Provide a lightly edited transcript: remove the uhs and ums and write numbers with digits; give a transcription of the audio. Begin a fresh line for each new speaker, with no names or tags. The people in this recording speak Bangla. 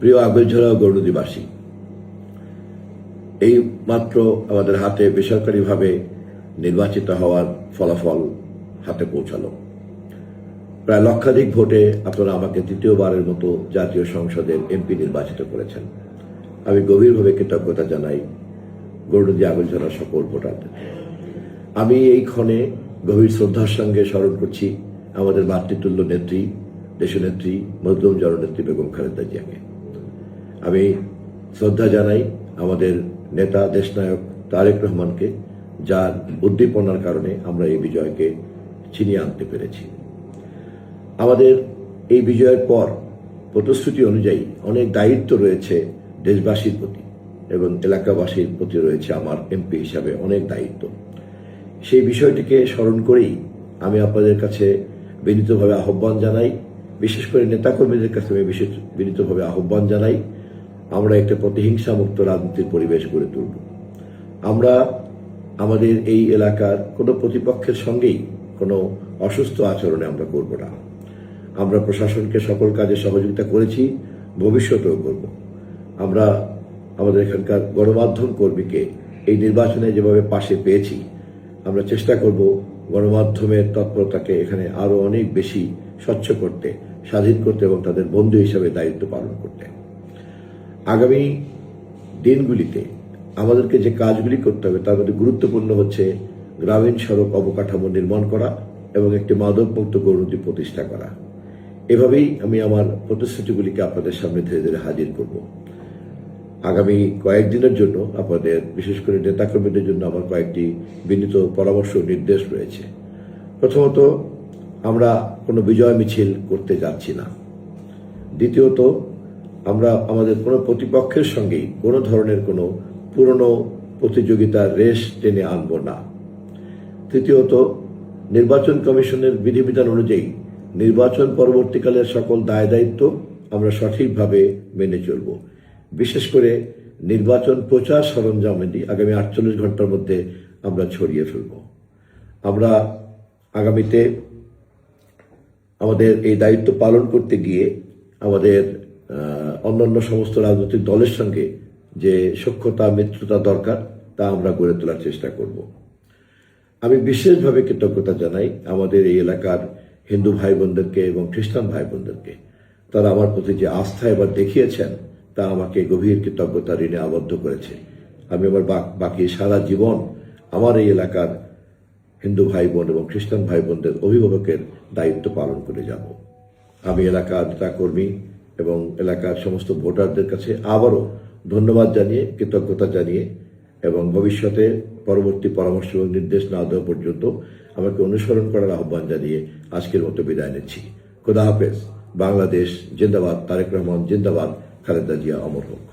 প্রিয় আগৈলঝরা ও গৌরনদীবাসী, এই মাত্র আমাদের হাতে বেসরকারিভাবে নির্বাচিত হওয়ার ফলাফল হাতে পৌঁছালো। প্রায় লক্ষাধিক ভোটে আপনারা আমাকে তৃতীয়বারের মতো জাতীয় সংসদের এমপি নির্বাচিত করেছেন। আমি গভীরভাবে কৃতজ্ঞতা জানাই গৌরনদী আগৈলঝরার সকল ভোটারদের। আমি এই ক্ষণে গভীর শ্রদ্ধার সঙ্গে স্মরণ করছি আমাদের মাতৃতুল্য নেত্রী, দেশনেত্রী, মজলুম জননেত্রী বেগম খালেদা জিয়াকে। আমি শ্রদ্ধা জানাই আমাদের নেতা দেশনায়ক তারেক রহমানকে, যার উদ্দীপনার কারণে আমরা এই বিজয়কে ছিনিয়ে আনতে পেরেছি। আমাদের এই বিজয়ের পর প্রতিশ্রুতি অনুযায়ী অনেক দায়িত্ব রয়েছে দেশবাসীর প্রতি এবং এলাকাবাসীর প্রতি রয়েছে আমার এমপি হিসাবে অনেক দায়িত্ব। সেই বিষয়টিকে স্মরণ করেই আমি আপনাদের কাছে বিনীতভাবে আহ্বান জানাই, বিশেষ করে নেতাকর্মীদের কাছে আমি বিনীতভাবে আহ্বান জানাই, আমরা একটা প্রতিহিংসামুক্ত রাজনীতির পরিবেশ গড়ে তুলব। আমরা আমাদের এই এলাকার কোনো প্রতিপক্ষের সঙ্গেই কোনো অসুস্থ আচরণে আমরা করব না। আমরা প্রশাসনকে সকল কাজে সহযোগিতা করেছি, ভবিষ্যতেও করব। আমরা আমাদের এখানকার গণমাধ্যম কর্মীকে এই নির্বাচনে যেভাবে পাশে পেয়েছি, আমরা চেষ্টা করব গণমাধ্যমের তৎপরতাকে এখানে আরো অনেক বেশি স্বচ্ছ করতে, স্বাধীন করতে এবং তাদের বন্ধু হিসাবে দায়িত্ব পালন করতে। আগামী দিনগুলিতে আমাদেরকে যে কাজগুলি করতে হবে তার মধ্যে গুরুত্বপূর্ণ হচ্ছে গ্রামীণ সড়ক অবকাঠামো নির্মাণ করা এবং একটি মাদকমুক্ত গৌরনদী প্রতিষ্ঠা করা। এভাবেই আমি আমার প্রতিশ্রুতিগুলিকে আপনাদের সামনে ধীরে ধীরে হাজির করব। আগামী কয়েকদিনের জন্য আপনাদের, বিশেষ করে নেতাকর্মীদের জন্য আমার কয়েকটি বিনীত পরামর্শ নির্দেশ রয়েছে। প্রথমত, আমরা কোনো বিজয় মিছিল করতে যাচ্ছি না। দ্বিতীয়ত, আমরা আমাদের কোনো প্রতিপক্ষের সঙ্গেই কোনো ধরনের কোনো পুরনো প্রতিযোগিতার রেস টেনে আনব না। তৃতীয়ত, নির্বাচন কমিশনের বিধিবিধান অনুযায়ী নির্বাচন পরবর্তীকালের সকল দায় দায়িত্ব আমরা সঠিকভাবে মেনে চলব। বিশেষ করে নির্বাচন প্রচার সরঞ্জামাদি আগামী 48 ঘন্টার মধ্যে আমরা ছড়িয়ে ফেলব। আমরা আগামীতে আমাদের এই দায়িত্ব পালন করতে গিয়ে আমাদের অন্যান্য সমস্ত রাজনৈতিক দলের সঙ্গে যে সখ্যতা মিত্রতা দরকার তা আমরা গড়ে তোলার চেষ্টা করব। আমি বিশেষভাবে কৃতজ্ঞতা জানাই আমাদের এই এলাকার হিন্দু ভাই বোনদেরকে এবং খ্রিস্টান ভাই বোনদেরকে। তারা আমার প্রতি যে আস্থা এবার দেখিয়েছেন তা আমাকে গভীর কৃতজ্ঞতা ঋণে আবদ্ধ করেছে। আমি আমার বাকি সারা জীবন আমার এই এলাকার হিন্দু ভাই বোন এবং খ্রিস্টান ভাই বোনদের অভিভাবকের দায়িত্ব পালন করে যাব। আমি এলাকার নেতাকর্মী এবং এলাকার সমস্ত ভোটারদের কাছে আবারও ধন্যবাদ জানিয়ে, কৃতজ্ঞতা জানিয়ে এবং ভবিষ্যতে পরবর্তী পরামর্শ এবং নির্দেশ না দেওয়া পর্যন্ত আমাকে অনুসরণ করার আহ্বান জানিয়ে আজকের মতো বিদায় নিচ্ছি। খোদা হাফেজ। বাংলাদেশ জিন্দাবাদ। তারেক রহমান জিন্দাবাদ। খালেদা জিয়া অমর হোক।